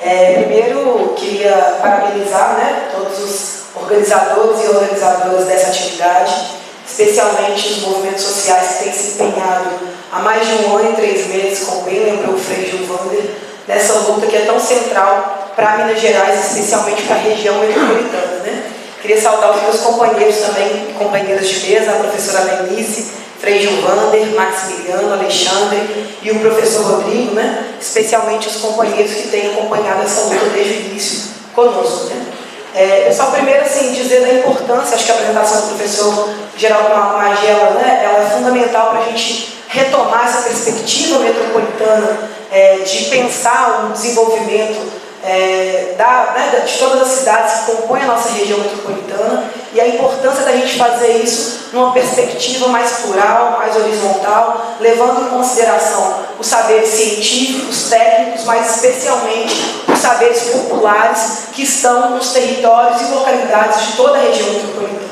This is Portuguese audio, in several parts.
Primeiro, queria parabenizar, todos os organizadores e organizadoras dessa atividade, especialmente os movimentos sociais que têm se empenhado há mais de 1 ano e 3 meses, como bem lembrou o Frei Gilvander, nessa luta que é tão central para Minas Gerais, especialmente para a região metropolitana. Queria saudar os meus companheiros também, companheiras de mesa, a professora Lenice, Frei Gilvander, Maximiliano, Alexandre e o professor Rodrigo, especialmente os companheiros que têm acompanhado essa luta desde o início conosco. Pessoal, primeiro, dizer da importância, acho que a apresentação do professor Geraldo Magela, ela é fundamental para a gente retomar essa perspectiva metropolitana de pensar o desenvolvimento de todas as cidades que compõem a nossa região metropolitana e a importância da gente fazer isso numa perspectiva mais plural, mais horizontal, levando em consideração os saberes científicos, técnicos, mas especialmente os saberes populares que estão nos territórios e localidades de toda a região metropolitana.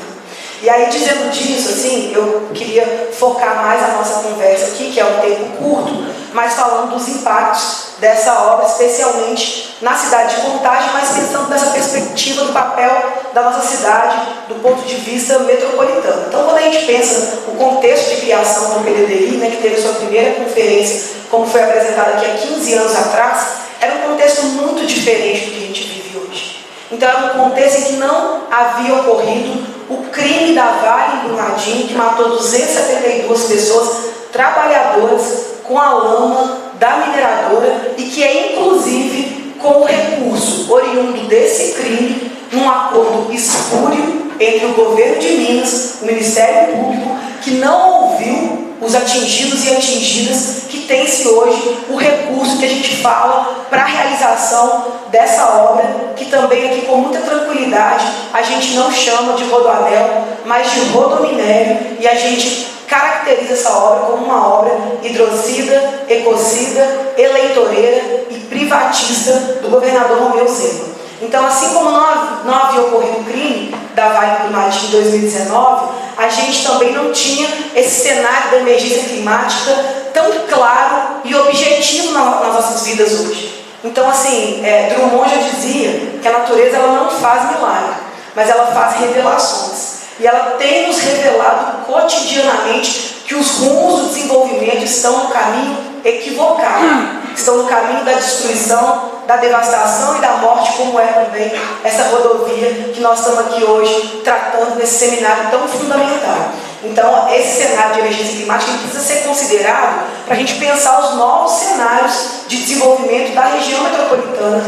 E aí, dizendo disso, eu queria focar mais a nossa conversa aqui, que é um tempo curto, mas falando dos impactos dessa obra, especialmente na cidade de Contagem, mas pensando nessa perspectiva do papel da nossa cidade do ponto de vista metropolitano. Então, quando a gente pensa no contexto de criação do PDDI, que teve sua primeira conferência, como foi apresentada aqui há 15 anos atrás, era um contexto muito diferente do que a gente vive hoje. Então, era um contexto em que não havia ocorrido o crime da Vale em Brumadinho, que matou 272 pessoas trabalhadoras com a lama da mineradora e que é, inclusive, com o recurso oriundo desse crime, num acordo espúrio entre o governo de Minas, o Ministério Público, que não ouviu os atingidos e atingidas, que tem-se hoje o recurso que a gente fala para a realização dessa obra, que também aqui com muita tranquilidade a gente não chama de rodoanel, mas de rodominério, e a gente caracteriza essa obra como uma obra hidrocida, ecocida, eleitoreira e privatista do governador Romeu Zema. Então, assim como não havia ocorrido o crime da Vale do Brumadinho em 2019, a gente também não tinha esse cenário da emergência climática tão claro e objetivo nas nossas vidas hoje. Então, Drummond já dizia que a natureza ela não faz milagre, mas ela faz revelações. E ela tem nos revelado cotidianamente que os rumos do desenvolvimento estão no caminho equivocado, estão no caminho da destruição, da devastação e da morte, como é também essa rodovia que nós estamos aqui hoje tratando nesse seminário tão fundamental. Então, esse cenário de emergência climática precisa ser considerado para a gente pensar os novos cenários de desenvolvimento da região metropolitana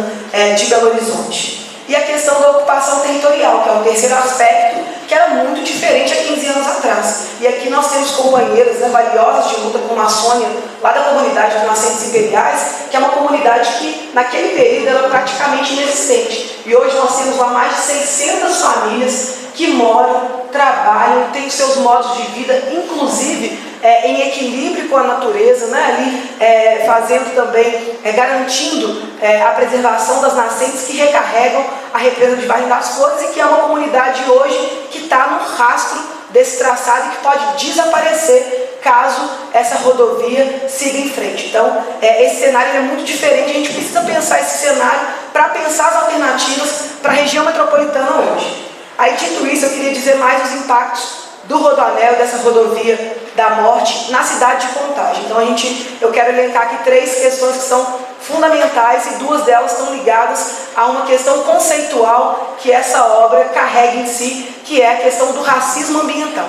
de Belo Horizonte. E a questão da ocupação territorial, que é o terceiro aspecto, que era muito diferente há 15 anos atrás. E aqui nós temos companheiras valiosas de luta, como a Sônia, lá da comunidade dos Nascentes Imperiais, que é uma comunidade que, naquele período, era praticamente inexistente. E hoje nós temos lá mais de 600 famílias que moram, trabalham, têm os seus modos de vida, inclusive em equilíbrio com a natureza, fazendo também, garantindo a preservação das nascentes que recarregam a represa de Barra das Flores, e que é uma comunidade hoje que está no rastro desse traçado e que pode desaparecer caso essa rodovia siga em frente. Então, esse cenário é muito diferente, a gente precisa pensar esse cenário para pensar as alternativas para a região metropolitana hoje. Aí, dito isso, eu queria dizer mais os impactos do rodoanel, dessa rodovia da morte, na cidade de Contagem. Então, eu quero elencar aqui 3 questões que são fundamentais, e 2 delas estão ligadas a uma questão conceitual que essa obra carrega em si, que é a questão do racismo ambiental.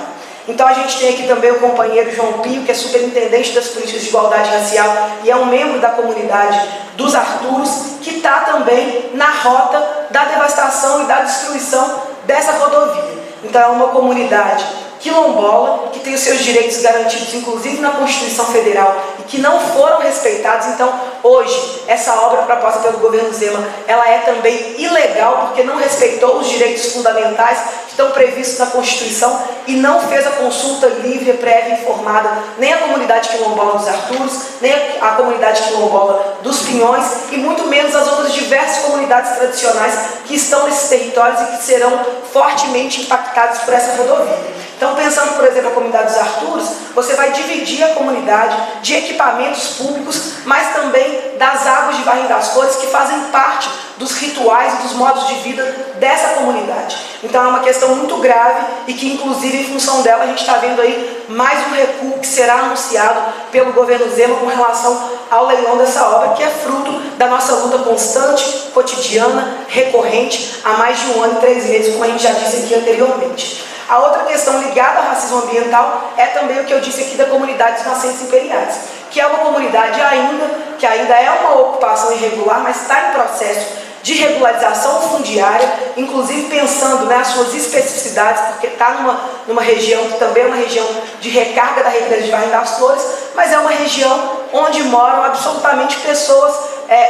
Então, a gente tem aqui também o companheiro João Pio, que é superintendente das políticas de igualdade racial e é um membro da comunidade dos Arturos, que está também na rota da devastação e da destruição dessa rodovia. Então, é uma comunidade quilombola, que tem os seus direitos garantidos, inclusive na Constituição Federal, e que não foram respeitados. Então, hoje, essa obra proposta pelo governo Zema, ela é também ilegal, porque não respeitou os direitos fundamentais que estão previstos na Constituição e não fez a consulta livre, prévia e informada, nem a comunidade quilombola dos Arturos, nem a comunidade quilombola dos Pinhões, e muito menos as outras diversas comunidades tradicionais que estão nesses territórios e que serão fortemente impactadas por essa rodovia. Então, pensando, por exemplo, a comunidade dos Arturos, você vai dividir a comunidade de equipamentos públicos, mas também das águas de Barra das Flores, que fazem parte dos rituais e dos modos de vida dessa comunidade. Então é uma questão muito grave e que, inclusive, em função dela, a gente está vendo aí mais um recuo que será anunciado pelo governo Zema com relação ao leilão dessa obra, que é fruto da nossa luta constante, cotidiana, recorrente, há mais de 1 ano e 3 meses, como a gente já disse aqui anteriormente. A outra questão ligada ao racismo ambiental é também o que eu disse aqui da comunidade dos nascentes imperiais, que é uma comunidade que ainda é uma ocupação irregular, mas está em processo de regularização fundiária, inclusive pensando nas suas especificidades, porque está numa região que também é uma região de recarga da represa de Vargem das Flores, mas é uma região onde moram absolutamente pessoas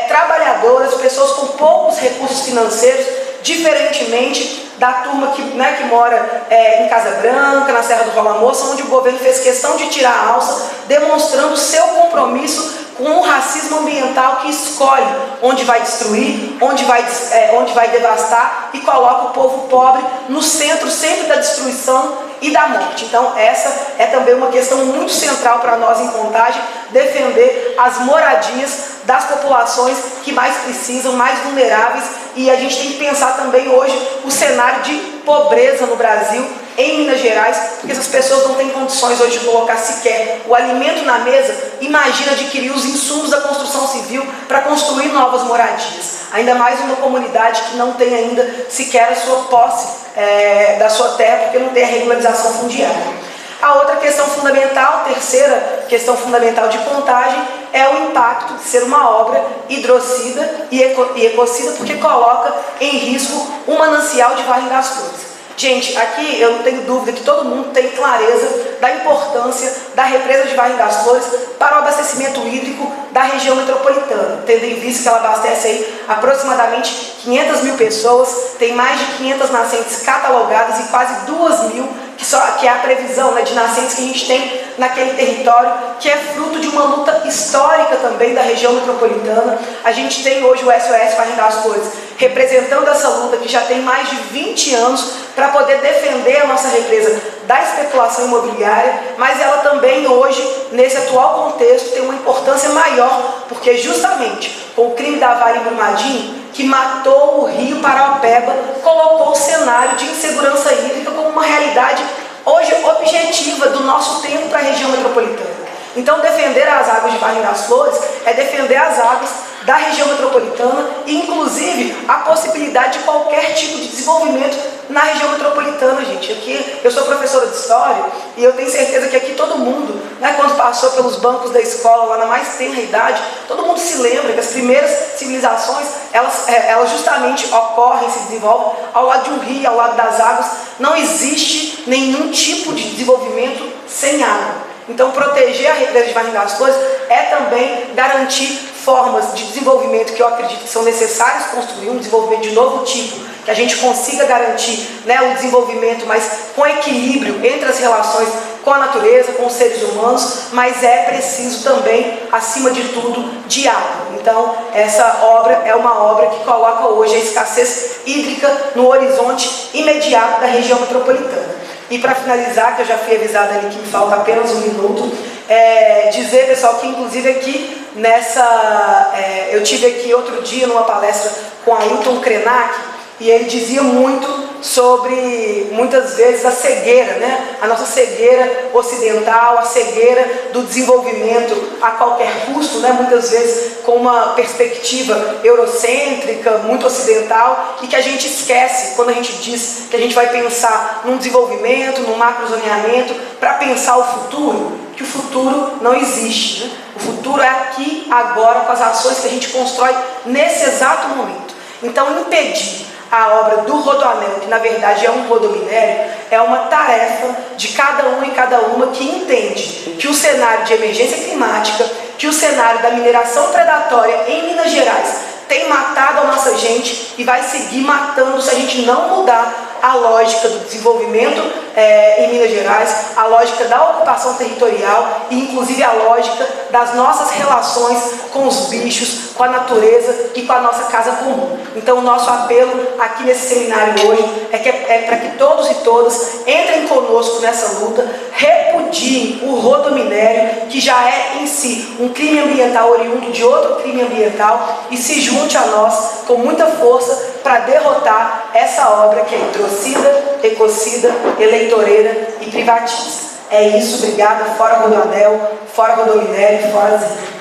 trabalhadoras, pessoas com poucos recursos financeiros, diferentemente da turma que mora em Casa Branca, na Serra do Rola Moça, onde o governo fez questão de tirar a alça, demonstrando seu compromisso com o racismo ambiental que escolhe onde vai destruir, onde vai devastar e coloca o povo pobre no centro sempre da destruição e da morte. Então essa é também uma questão muito central para nós em Contagem, defender as moradias das populações que mais precisam, mais vulneráveis, e a gente tem que pensar também hoje o cenário de pobreza no Brasil, em Minas Gerais, porque essas pessoas não têm condições hoje de colocar sequer o alimento na mesa. Imagina adquirir os insumos da construção civil para construir novas moradias, ainda mais uma comunidade que não tem ainda sequer a sua posse da sua terra, porque não tem a regularização fundiária. A outra questão fundamental, terceira questão fundamental de Contagem, é o impacto de ser uma obra hidrocida e ecocida, porque coloca em risco o manancial de Vargem das Flores. Gente, aqui eu não tenho dúvida que todo mundo tem clareza da importância da represa de Vargem das Flores para o abastecimento hídrico da região metropolitana, tendo em vista que ela abastece aí aproximadamente 500 mil pessoas, tem mais de 500 nascentes catalogadas e quase 2.000 que é a previsão de nascentes que a gente tem naquele território, que é fruto de uma luta histórica também da região metropolitana. A gente tem hoje o SOS Vargem das Flores representando essa luta que já tem mais de 20 anos para poder defender a nossa represa da especulação imobiliária, mas ela também hoje, nesse atual contexto, tem uma importância maior, porque justamente com o crime da Vale em Brumadinho, que matou o rio Paraopeba, colocou o cenário de insegurança hídrica como uma realidade hoje objetiva do nosso tempo para a região metropolitana. Então defender as águas de Vargem das Flores é defender as águas da região metropolitana e inclusive a possibilidade de qualquer tipo de desenvolvimento na região metropolitana, gente. Aqui eu sou professora de história e eu tenho certeza que aqui todo mundo, quando passou pelos bancos da escola lá na mais tenra idade, todo mundo se lembra que as primeiras civilizações, elas justamente ocorrem, se desenvolvem ao lado de um rio, ao lado das águas. Não existe nenhum tipo de desenvolvimento sem água. Então proteger a represa de Vargem das Flores é também garantir formas de desenvolvimento que eu acredito que são necessárias construir, um desenvolvimento de novo tipo, que a gente consiga garantir o desenvolvimento, mas com equilíbrio entre as relações com a natureza, com os seres humanos, mas é preciso também, acima de tudo, diálogo. Então, essa obra é uma obra que coloca hoje a escassez hídrica no horizonte imediato da região metropolitana. E para finalizar, que eu já fui avisada ali que me falta apenas 1 minuto, dizer, pessoal, que inclusive aqui eu tive aqui outro dia numa palestra com Ailton Krenak, e ele dizia muito sobre, muitas vezes, a cegueira, a nossa cegueira ocidental, a cegueira do desenvolvimento a qualquer custo, muitas vezes com uma perspectiva eurocêntrica, muito ocidental, e que a gente esquece quando a gente diz que a gente vai pensar num desenvolvimento, num macrozoneamento, para pensar o futuro, que o futuro não existe. O futuro é aqui, agora, com as ações que a gente constrói nesse exato momento. Então, impedir a obra do Rodoanel, que na verdade é um rodominério, é uma tarefa de cada um e cada uma que entende que o cenário de emergência climática, que o cenário da mineração predatória em Minas Gerais tem matado a nossa gente e vai seguir matando se a gente não mudar a lógica do desenvolvimento em Minas Gerais, a lógica da ocupação territorial e inclusive a lógica das nossas relações com os bichos, com a natureza e com a nossa casa comum. Então o nosso apelo aqui nesse seminário hoje é para que todos e todas entrem conosco nessa luta, repudiem o rodominério, que já é em si um crime ambiental oriundo de outro crime ambiental, e se junte a nós com muita força para derrotar essa obra que é etrocida, ecocida, eleitoreira e privatiza. É isso, obrigada. Fora Rodoanel, fora rodominério, fora Zina.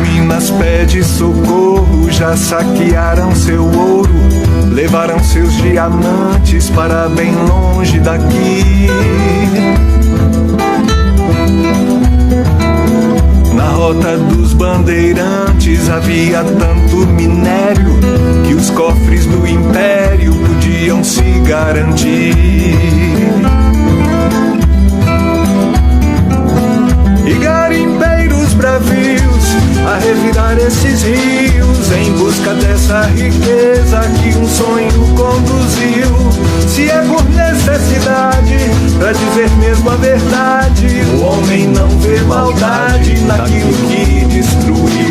Minas pede socorro, já saquearam seu ouro, levaram seus diamantes para bem longe daqui. Na rota dos bandeirantes havia tanto minério que os cofres do império podiam se garantir. E garimpeiros bravios a revirar esses rios em busca dessa riqueza que um sonho conduziu. Se é por necessidade, pra dizer mesmo a verdade, o homem não vê maldade naquilo que destruiu.